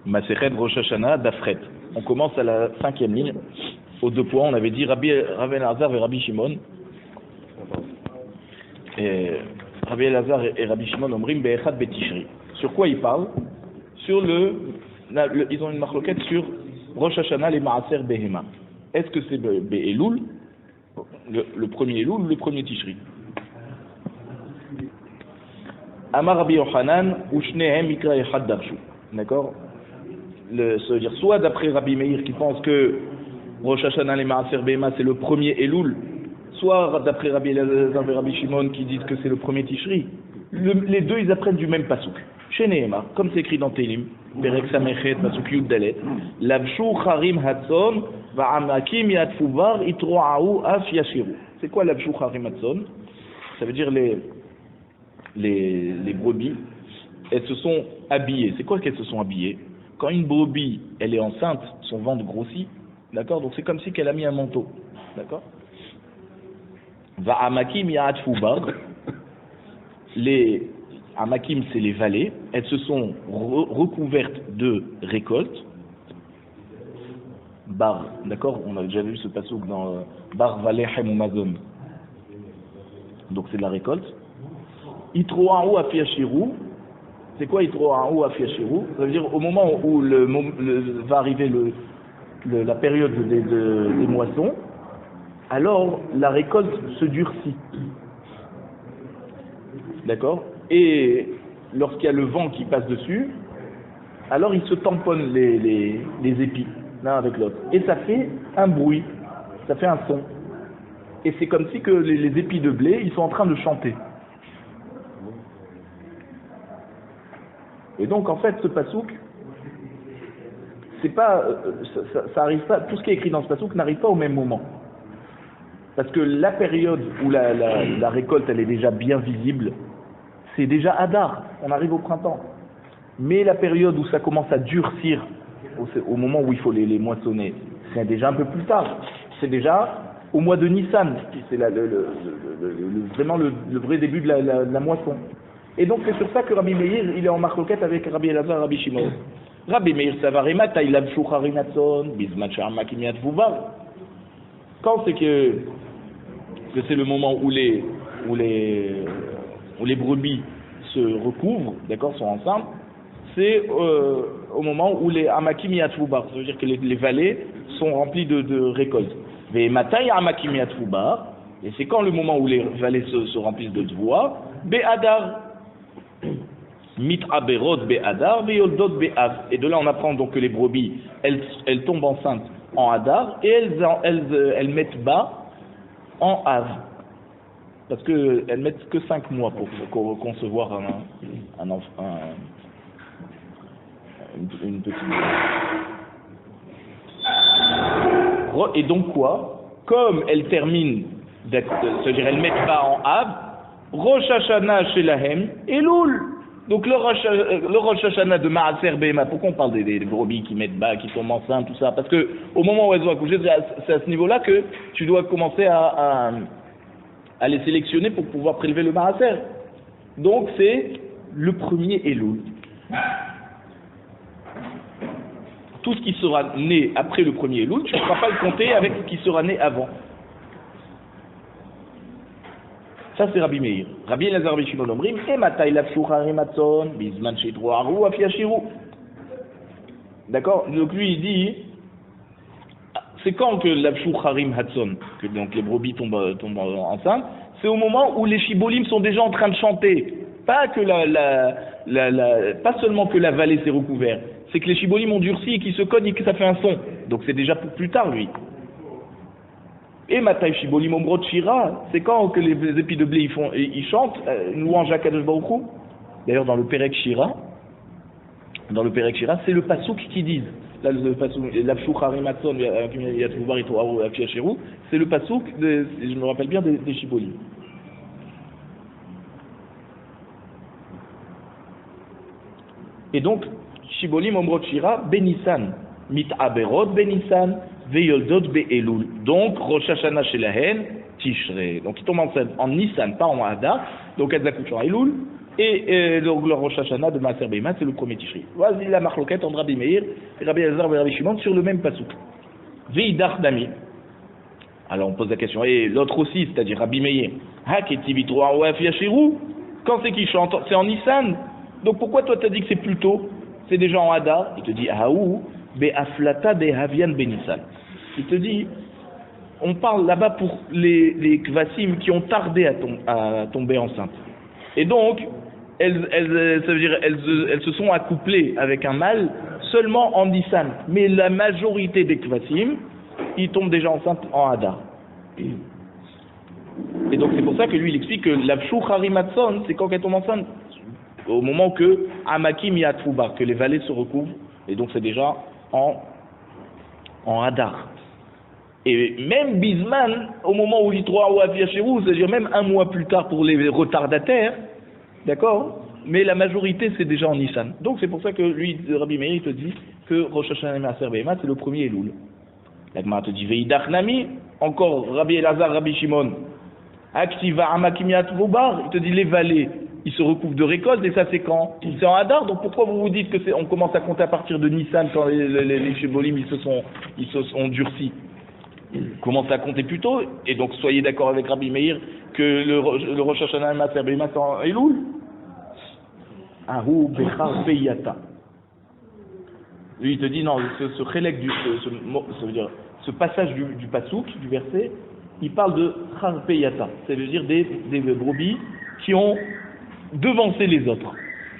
Masechet Rosh Hashanah d'Afret. On commence à la 5e ligne. Aux 2 points, on avait dit Rabbi Elazar et Rabbi Shimon. Et Rabbi Elazar et Rabbi Shimon omrim be'echad betishri. Sur quoi ils parlent? Sur ils ont une marloquette sur Rosh Hashanah les Maaser Behema. Est-ce que c'est Be'elul, le premier Elul ou le premier Tishri? Amar Rabbi Yochanan ou Shnehem Mikra Echad Darshu. D'accord? Ça veut dire soit d'après Rabbi Meir qui pense que Rosh Hashanah les Maaser Behema c'est le premier Elul, soit d'après Rabbi Elazar et Rabbi Shimon qui disent que c'est le premier Tishri. Les deux ils apprennent du même pasouk. Chez Nehemar, comme c'est écrit dans Télim, Perek Samechet, pasouk Yud Dalet, Lavshu Charim Hatson, Va'amakim Yatfuvar, Itroaou Af Yashiru. C'est quoi Lavshu Charim Hatson? Ça veut dire les brebis, elles se sont habillées. C'est quoi qu'elles se sont habillées? Quand une brebis, elle est enceinte, son ventre grossit, d'accord? Donc c'est comme si qu'elle a mis un manteau, d'accord? Va'amakim Yatfuvar, les Amakim, c'est les vallées, elles se sont recouvertes de récoltes. Bar, d'accord? On a déjà vu ce passouk dans Bar Valechem Mazon. Donc c'est de la récolte. Itroaou Afiachiru. C'est quoi Itroaou Afiachiru? Ça veut dire au moment où va arriver la période des moissons, alors la récolte se durcit. D'accord? Et lorsqu'il y a le vent qui passe dessus, alors ils se tamponnent les épis l'un avec l'autre. Et ça fait un bruit, ça fait un son. Et c'est comme si que les épis de blé, ils sont en train de chanter. Et donc en fait ce pasouk, c'est pas, ça arrive pas, tout ce qui est écrit dans ce pasouk n'arrive pas au même moment. Parce que la période où la récolte elle est déjà bien visible, c'est déjà Hadar, on arrive au printemps. Mais la période où ça commence à durcir, au moment où il faut les moissonner, c'est déjà un peu plus tard. C'est déjà au mois de Nissan, c'est vraiment le vrai début de la moisson. Et donc c'est sur ça que Rabbi Meir, il est en marloquette avec Rabbi Elazar et Rabbi Shimon. Rabbi Meir Savarema, Taïlab Shoucharinatson, Bizmat Sharmakim Yatvuvar. Quand c'est que c'est le moment où les brebis se recouvrent, d'accord, sont ensemble, c'est au moment où les amakim yatvubar, ça veut dire que les vallées sont remplies de récoltes. Mais matai amakim yatvubar, et c'est quand le moment où les vallées se remplissent de tvoa, be'adar, mit aberot be'adar, be'yoldot be'av. Et de là on apprend donc que les brebis, elles tombent enceintes en hadar et elles mettent bas en av. Parce qu'elles mettent que 5 mois pour concevoir un enfant, une petite. Et donc quoi? Comme elles terminent, c'est-à-dire elles mettent pas en Av, Rosh Hashanah Shelahem Elul. Donc le Rosh Hashanah de Maaser Behema, pourquoi on parle des brebis qui mettent bas, qui tombent enceintes, tout ça? Parce que au moment où elles ont accouché, c'est à ce niveau-là que tu dois commencer à les sélectionner pour pouvoir prélever le Maaser. Donc c'est le premier Elul. Tout ce qui sera né après le premier Elul, tu ne pourras pas le compter avec ce qui sera né avant. Ça c'est Rabbi Meir. Rabbi Elazar Rabbi Shimon omrim, et matai lafshu harimatzon, bizman sheitro haru afiashiru. D'accord? Donc lui il dit, c'est quand que lafshu harim hatson, que donc les brebis tombent enceintes, c'est au moment où les shibolim sont déjà en train de chanter. Pas que pas seulement que la vallée s'est recouverte, c'est que les shibolim ont durci et qu'ils se cognent et que ça fait un son. Donc c'est déjà pour plus tard lui. Et Matai Shibolim Ombrot Shira, c'est quand que les épis de blé ils chantent, louange à Kadosh Baruch Hu. D'ailleurs dans le Perek Shira, c'est le pasouk qui dit. Là le pasouk, l'Avshu Harimatson, Yatvuvar Itoaru Afiashiru, c'est le pasouk, je me rappelle bien des Shibolim. Et donc Shibolim Ombrot Shira, Benissan, Mit Aberot Benissan, Veyoldot Be'elul. Donc, Rosh Hashanah Shelahen, Tishrei. Donc, ils tombent enceintes en Nissan, pas en Hadar. Donc, elles accouchent en Elul. Et donc le Rosh Hashanah de Maaser Behema, c'est le premier Tishri. Voici la marloquette entre Rabbi Meir et Rabbi Elazar et Rabbi Shimon sur le même pasuk. Veidach Dami. Alors on pose la question, et l'autre aussi, c'est-à-dire Rabbi Meir, quand c'est qu'il chante? C'est en Nissan. Donc pourquoi toi tu as dit que c'est plus tôt? C'est déjà en Hadar. Il te dit, Aou, Be'aflata de Havian Benissan. Il te dit, on parle là-bas pour les Kvasim qui ont tardé à tomber enceintes. Et donc, ça veut dire, elles se sont accouplées avec un mâle seulement en Nissan. Mais la majorité des Kvasim, ils tombent déjà enceintes en Hadar. Et donc c'est pour ça que lui il explique que l'Avshu Harimatson, c'est quand elle tombe enceinte, au moment que Amakim Yatfuba, que les vallées se recouvrent, et donc c'est déjà en Hadar. Et même Bisman, au moment où Yitro ou Aviacheru, c'est-à-dire même un mois plus tard pour les retardataires, d'accord, mais la majorité c'est déjà en Nissan. Donc c'est pour ça que lui, Rabbi Meir, il te dit que Rosh Hashanah et Maaser Behema c'est le premier Elul. La Gemara te dit Veidach Nami, encore Rabbi Elazar, Rabbi Shimon, Aktiva Amakim Yatfubar, il te dit les vallées, ils se recouvrent de récolte, et ça c'est quand? C'est en Hadar, donc pourquoi vous vous dites que on commence à compter à partir de Nissan quand les Shebolim ils se sont durcis? Commencez à compter plus tôt, et donc soyez d'accord avec Rabbi Meir que le Rosh Hashanah et Maaser Behema c'est en Elul. Ahu Bechar Peyata. Lui il te dit non, ce chélek ça veut dire ce passage du pasouk, du verset, il parle de Char Peyata, ça veut dire des brebis qui ont devancé les autres.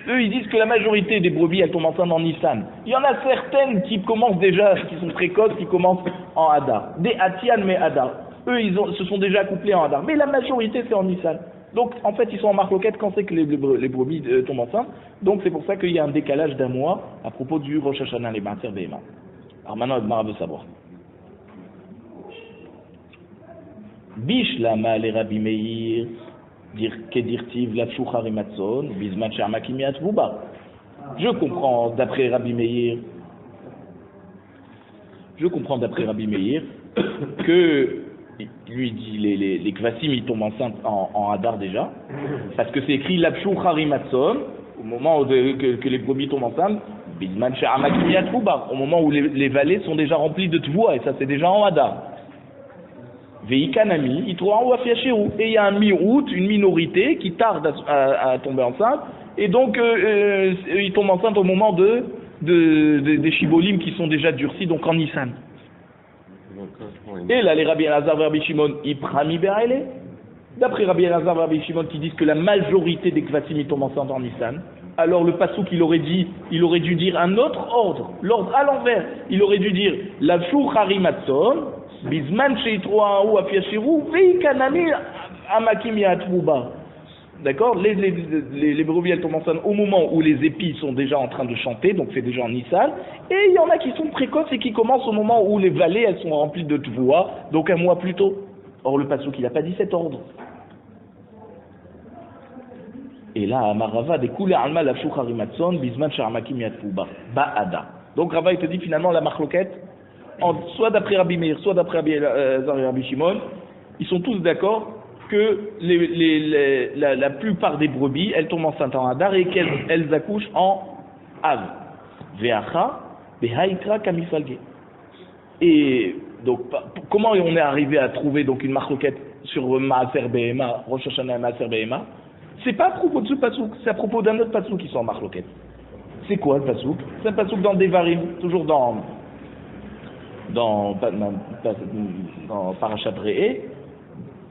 Eux, ils disent que la majorité des brebis, elles tombent enceintes en Nissan. Il y en a certaines qui commencent déjà, qui sont précoces, qui commencent en Hadar. Des Atian, mais Hadar. Eux, se sont déjà couplés en Hadar. Mais la majorité, c'est en Nissan. Donc, en fait, ils sont en marloquette quand c'est que les brebis tombent enceintes. Donc, c'est pour ça qu'il y a un décalage d'un mois à propos du Rosh Hashanah, les Maaser Behema. Alors maintenant, Edmar veut savoir. Bish lama les Rabbi Meir. Je comprends d'après Rabbi Meir que lui dit les Kvasim ils tombent enceintes en Hadar déjà, parce que c'est écrit l'Abshu Harimatson au moment où que les brebis tombent enceintes, Bizman She'amakim Yatfuba, au moment où les vallées sont déjà remplies de Tvoua, et ça c'est déjà en Hadar. Veikanami, et il y a un mi-août, une minorité qui tarde à tomber enceinte, et donc ils tombent enceintes au moment des Shibolim qui sont déjà durcis, donc en Nissan. Et là, les Rabbi Elazar et Rabbi Shimon, ils prami be'aile. D'après Rabbi Elazar et Rabbi Shimon qui disent que la majorité des Kvasim ils tombent enceintes en Nissan, alors le pasouk il aurait dû dire un autre ordre, l'ordre à l'envers. Il aurait dû dire l'Avshu Harimatson, Bizman Sheitro ou Afiashiru, Veikanami Amakim Yatfuba. D'accord, les brebis elles tombent enceintes au moment où les épis sont déjà en train de chanter, donc c'est déjà en Nissan, et il y en a qui sont précoces et qui commencent au moment où les vallées elles sont remplies de Tvoua, donc un mois plus tôt. Or le pasouk il n'a pas dit cet ordre. Et là, Amarava découle Alma la Harimatson, Bizman Sharmakim Yatfuba, Ba'ada. Donc Rava il te dit finalement la marloquette, soit d'après Rabbi Meir, soit d'après Rabbi Elazar et Rabbi Shimon, ils sont tous d'accord que la plupart des brebis, elles tombent enceintes en Hadar et qu'elles accouchent en Av. Ve'acha, behaikra kamifalge. Et donc, comment on est arrivé à trouver donc une marloquette sur Maaser Behema, Rosh Hashanah et Maaser Behema? C'est pas à propos de ce pasouk, c'est à propos d'un autre pasouk qui sont en marloquette. C'est quoi le pasouk? C'est un pasouk dans Devarim, toujours dans Parashat Re'eh,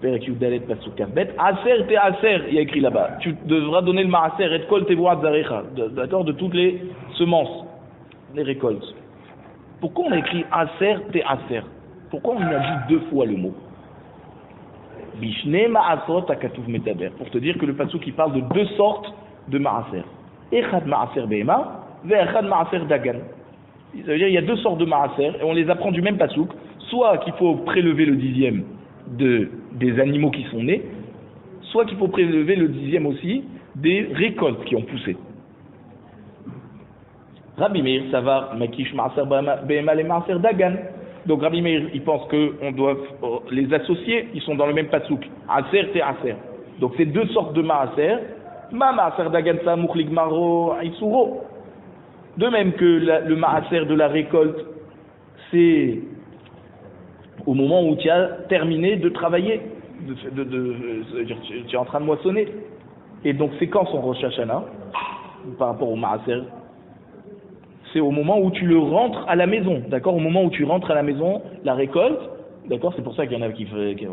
Perek Yudalet Pasuk Kafbet, Aser te Aser, il y a écrit là-bas, tu devras donner le Maaser et Kol Tevoat Zarecha, d'accord, de toutes les semences, les récoltes. Pourquoi on a écrit Aser te Aser? Pourquoi on a dit deux fois le mot? Bishne Ma'asot Akatuv Metaber, pour te dire que le pasuk qui parle de deux sortes de Maaser. Echad Maaser Behema, Ve'echad Maaser Dagan. Ça veut dire il y a deux sortes de Maaser, et on les apprend du même pasuk, soit qu'il faut prélever le dixième des animaux qui sont nés, soit qu'il faut prélever le dixième aussi des récoltes qui ont poussé. Rabbi Meir, ça va, Makish Maaser Behema les Maaser Dagan. Donc Rabbi Meir, il pense qu'on doit les associer, ils sont dans le même pasuk. Aser te Aser. Donc c'est deux sortes de Maaser Ma Maaser Dagan Samouk Ligmaro Isuro. De même que le Maaser de la récolte, c'est au moment où tu as terminé de travailler, tu es en train de moissonner. Et donc c'est quand son Rosh Hashanah par rapport au Maaser? C'est au moment où tu le rentres à la maison, d'accord? Au moment où tu rentres à la maison, la récolte, d'accord? C'est pour ça qu'il y en a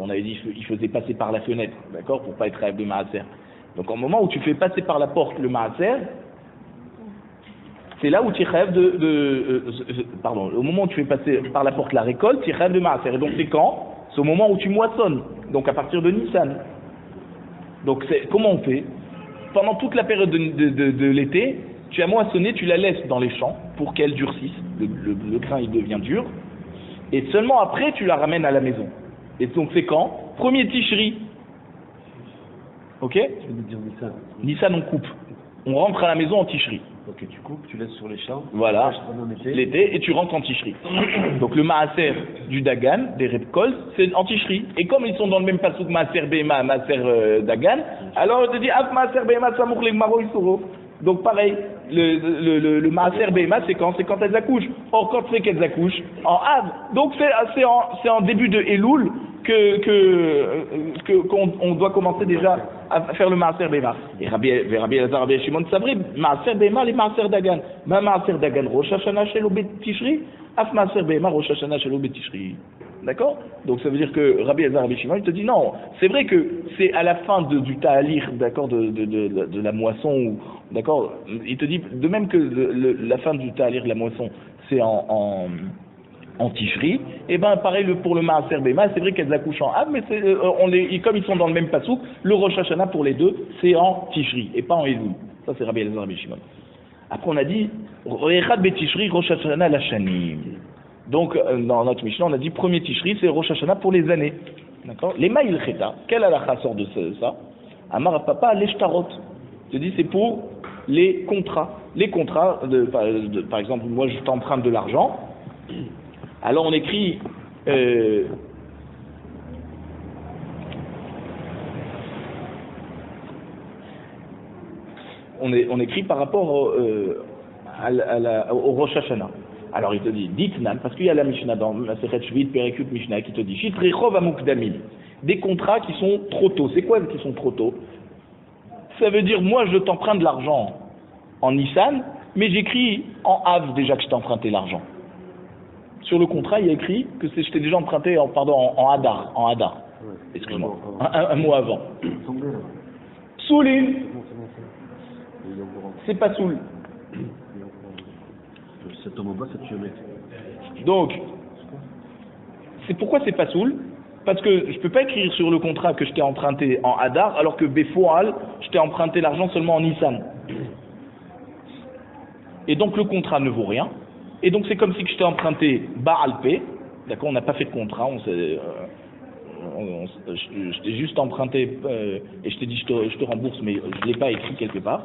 on avait dit qu'il faisait passer par la fenêtre, d'accord? Pour pas être rêve de Maaser. Donc au moment où tu fais passer par la porte le Maaser, c'est là où tu rêves pardon, au moment où tu fais passer par la porte la récolte, tu rêves de Maaser. Et donc c'est quand? C'est au moment où tu moissonnes, donc à partir de Nissan. Donc comment on fait? Pendant toute la période de l'été, tu as moissonné, tu la laisses dans les champs pour qu'elle durcisse, le grain il devient dur, et seulement après tu la ramènes à la maison. Et donc c'est quand? Premier Tishri. Ok? Je vais dire Nissan. Nissan on coupe. On rentre à la maison en Tishri. Ok, tu coupes, tu laisses sur les champs. Voilà, l'été, et tu rentres en Tishri. Donc le Maaser du Dagan, des récoltes, c'est en Tishri. Et comme ils sont dans le même pasouk Maaser Behema, Maaser Dagan, alors on te dit Af Maaser Behema Samouk Legmaro Isuro. Donc pareil, le Maaser Behema, c'est quand elles accouchent. Or, quand c'est qu'elles accouchent? En Av. Donc c'est en début de Elul qu'on doit commencer déjà à faire le Maaser Behema. Et Rabbi Elazar, Rabbi Shimon Sabri, Maaser Behema, les Maaser Dagan. Ma Maaser Dagan, Rosh Hashanah Shelo Bet Tishri, Af Maaser Behema, Rosh Hashanah Shelo Bet Tishri. D'accord? Donc ça veut dire que Rabbi Elazar, Rabbi Shimon, il te dit non, c'est vrai que c'est à la fin du ta'alir, d'accord, de la moisson, d'accord, il te dit, de même que la fin du ta'alir de la moisson, c'est en Tishri, et ben pareil pour le Maaser Behema, c'est vrai qu'elles accouchent en Av, mais comme ils sont dans le même pasouk, le Rosh Hashanah pour les deux, c'est en Tishri, et pas en Elul. Ça c'est Rabbi Elazar, Rabbi Shimon. Après on a dit, Echad Betishri, Rosh Hashanah Lachanim. Donc, dans notre Mishnah, on a dit premier Tishri, c'est Rosh Hashanah pour les années. D'accord? Les Maïl Cheta, quel halakha sort de ça? Amar Papa, les Shtarot. Je dis, c'est pour les contrats. Les contrats, par exemple, moi je t'emprunte de l'argent. Alors on écrit. On écrit par rapport au Rosh Hashanah. Alors il te dit, dites-nan, parce qu'il y a la Mishnah dans la Sechet Shvit, Perekut Mishnah, qui te dit, Shitrechov Amukdamim, des contrats qui sont trop tôt. C'est quoi qui sont trop tôt? Ça veut dire, moi je t'emprunte de l'argent en Nissan, mais j'écris en Av déjà que je t'ai emprunté l'argent. Sur le contrat, il y a écrit que je t'ai déjà emprunté en Hadar. Ouais. Excuse-moi, un mois avant. Soulin, c'est pas Soul. Cet homme en bas, c'est tué, mec. Donc, c'est pourquoi c'est pas Soul? Parce que je peux pas écrire sur le contrat que je t'ai emprunté en Hadar, alors que Befoal, je t'ai emprunté l'argent seulement en Nissan. Et donc le contrat ne vaut rien. Et donc c'est comme si je t'ai emprunté Baal P, d'accord, on n'a pas fait de contrat, je t'ai juste emprunté et je t'ai dit je te rembourse, mais je ne l'ai pas écrit quelque part.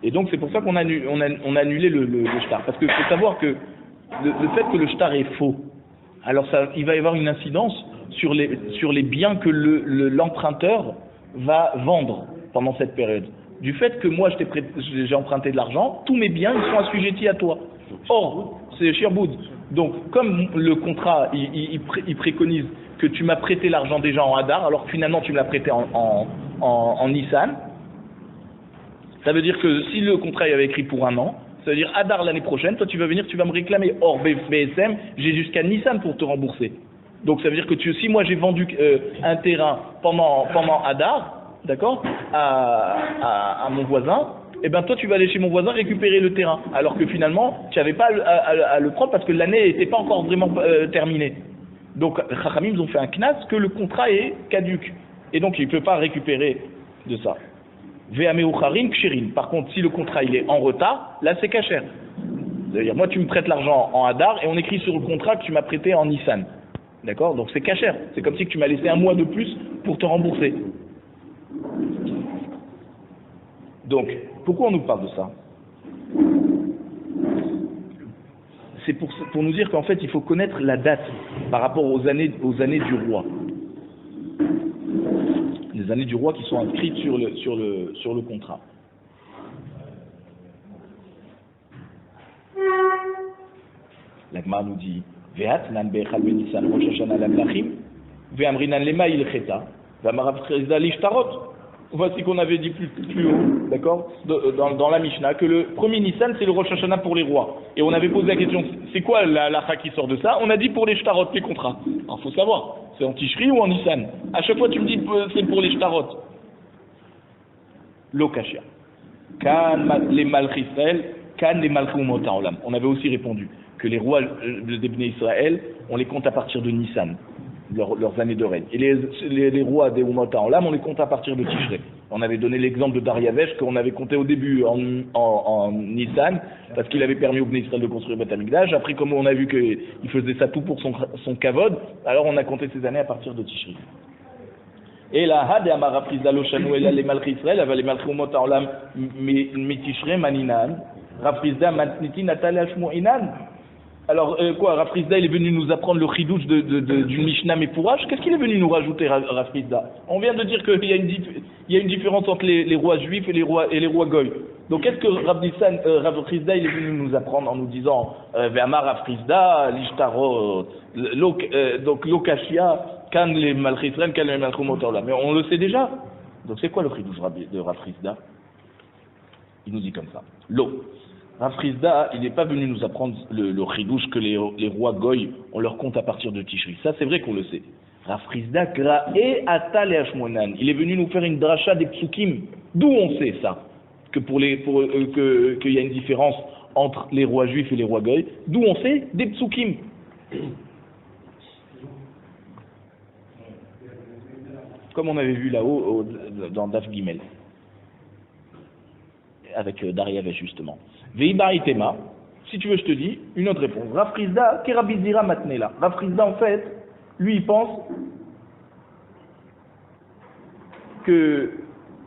Et donc c'est pour ça qu'on a annulé le shtar. Parce qu'il faut savoir que le fait que le shtar est faux, alors il va y avoir une incidence sur les biens que l'emprunteur va vendre pendant cette période. Du fait que moi j'ai emprunté de l'argent, tous mes biens ils sont assujettis à toi. Or, c'est Shirboud. Donc comme le contrat il préconise que tu m'as prêté l'argent déjà en Hadar, alors que finalement tu me l'as prêté en Nissan, ça veut dire que si le contrat il avait écrit pour un an, ça veut dire Hadar l'année prochaine, toi tu vas venir, tu vas me réclamer. Or BSM, j'ai jusqu'à Nissan pour te rembourser. Donc ça veut dire que si moi j'ai vendu un terrain pendant Hadar, d'accord, à mon voisin, et ben toi tu vas aller chez mon voisin récupérer le terrain, alors que finalement tu n'avais pas à le prendre parce que l'année n'était pas encore vraiment terminée. Donc Chachamim ils ont fait un knas que le contrat est caduc et donc il ne peut pas récupérer de ça. Ve'ameucharin kshirin. Par contre, si le contrat il est en retard, là c'est kasher. C'est-à-dire moi tu me prêtes l'argent en Hadar et on écrit sur le contrat que tu m'as prêté en Nissan. D'accord? Donc c'est kasher. C'est comme si tu m'as laissé un mois de plus pour te rembourser. Donc, pourquoi on nous parle de ça? C'est pour nous dire qu'en fait, il faut connaître la date par rapport aux années du roi. Les années du roi qui sont inscrites sur le contrat. La Gemara nous dit Ve'atnan be'echad be'Nissan Rosh Hashanah lamlachim ve'amrinan lema ilcheta ve'amarav chesda lishtarot. Voici qu'on avait dit plus haut, d'accord, dans la Mishnah, que le premier Nissan, c'est le Rosh Hashanah pour les rois. Et on avait posé la question, c'est quoi la halakha qui sort de ça? On a dit pour les shtarot, les contrats. Alors, faut savoir, c'est en Tishri ou en Nissan? À chaque fois, tu me dis c'est pour les shtarot. Lokashia. Kan les Malch Israël, kan les Malch Umot Haolam. On avait aussi répondu que les rois des Bnei Israël, on les compte à partir de Nissan. Leurs années de règne. Et les rois des Umot Haolam, on les compte à partir de Tishrei. On avait donné l'exemple de Dariavesh qu'on avait compté au début en Nissan, parce qu'il avait permis au Bnei Israël de construire Beth Amikdash. Après, comme on a vu qu'il faisait ça tout pour son kavod, alors on a compté ces années à partir de Tishrei. Et là, Had et Amar Rafrizda lo shanu ela les Malch Israël, avait les Malch Umot Haolam mi Tishrei maninan, Rafrizda matniti natal hashmu'inan. Alors, Rafrizda, il est venu nous apprendre le chidouche du Mishnah Mefourash. Qu'est-ce qu'il est venu nous rajouter, Rafrizda? On vient de dire qu'il y a une différence entre les rois juifs et les rois goy. Donc, qu'est-ce que Rafrizda, il est venu nous apprendre en nous disant Ve'amar Rafrizda, l'ishtarot, donc l'okashia, kan les Malch Israël, kan les Malch Umot Haolam. Mais on le sait déjà. Donc, c'est quoi le chidouche de Rafrizda? Il nous dit comme ça. L'eau. Rafrizda, il n'est pas venu nous apprendre le chidouche que les rois goy, on leur compte à partir de Tishri. Ça, c'est vrai qu'on le sait. Rafrizda, Gra'e Atal et Hashmonan. Il est venu nous faire une dracha des psukim. D'où on sait ça? Qu'il y a une différence entre les rois juifs et les rois goy. D'où on sait? Des psukim. Comme on avait vu là-haut dans Daf Gimel. Avec Dariavesh, justement. Veibaritema, si tu veux, je te dis une autre réponse. Rafrizda, Kerabizira Matnela. Rafrizda, en fait, lui, il pense que,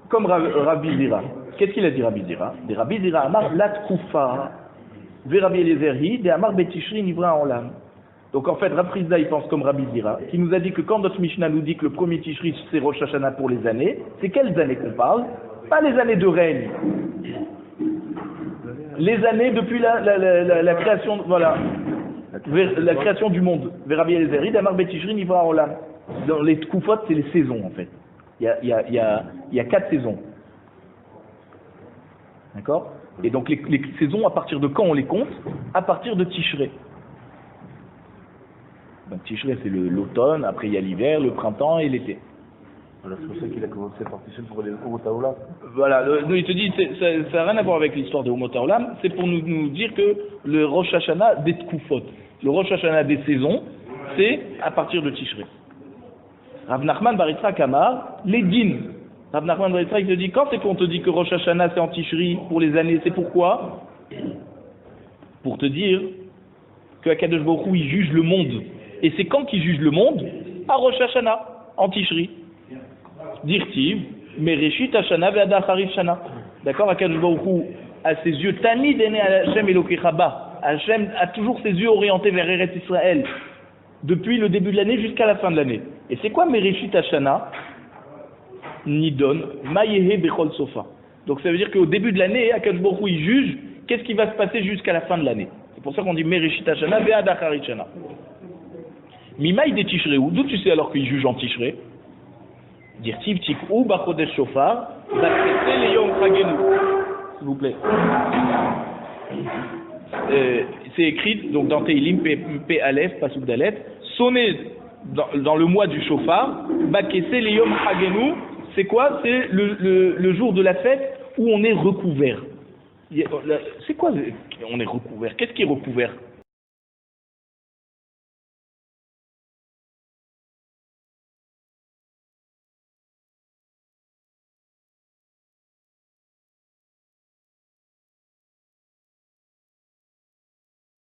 comme Rabizira, qu'est-ce qu'il a dit Rabizira? Des Rabizira Amar Latkoufa, Verabi Elezerhi, de Amar Betishri Nivra Olam. Donc en fait, Rafrizda, il pense comme Rabizira, qui nous a dit que quand notre Mishnah nous dit que le premier Tishri, c'est Rosh Hashanah pour les années, c'est quelles années qu'on parle? Pas les années de règne. Les années depuis la création, voilà, la création du monde. Verabi Elezeri, Damar Betishri, Nivra Olam. Dans les Tkoufot, c'est les saisons en fait. Il y a 4 saisons. D'accord? Et donc les saisons, à partir de quand on les compte? À partir de Tishrei. Donc Tishrei, c'est l'automne, après il y a l'hiver, le printemps et l'été. Voilà, c'est pour ça qu'il a commencé par Tishrei pour les Umot Haolam. Voilà, il te dit, ça n'a rien à voir avec l'histoire des Umot Haolam, c'est pour nous dire que le Rosh Hashanah des Tkoufot, le Rosh Hashanah des saisons, c'est à partir de Tishrei. Rav Nachman bar Yitzhak Amar, les din. Rav Nachman bar Yitzhak te dit, quand c'est qu'on te dit que Rosh Hashanah c'est en Tishrei pour les années, c'est pourquoi? Pour te dire que Akadosh Baruch Hu, il juge le monde. Et c'est quand qu'il juge le monde? À Rosh Hashanah, en Tishrei. Dirtiv, Mereshit Hashana ve'Adar Harif Shana. D'accord, Akadosh Baruch Hu a ses yeux Tamid ene Hashem Elokecha ba. Hashem a toujours ses yeux orientés vers Eretz Israël depuis le début de l'année jusqu'à la fin de l'année. Et c'est quoi Mereshit Hashana? Nidon Mayehe Bechol Sofa. Donc ça veut dire qu'au début de l'année, Akadosh Baruch Hu il juge qu'est-ce qui va se passer jusqu'à la fin de l'année. C'est pour ça qu'on dit Mereshit Hashana ve'Adar Harif Shana. Mimaï de Tishrei, d'où tu sais alors qu'il juge en Tishrei? Dirtiv tik'u b'chodesh shofar, b'kesel leyom chagenu. S'il vous plaît. C'est écrit donc dans Teilim P Aleph, Pasuk d'Aleph, sonnez dans le mois du shofar, b'kesel leyom chagenu. C'est quoi? C'est le jour de la fête où on est recouvert. C'est quoi? On est recouvert. Qu'est-ce qui est recouvert?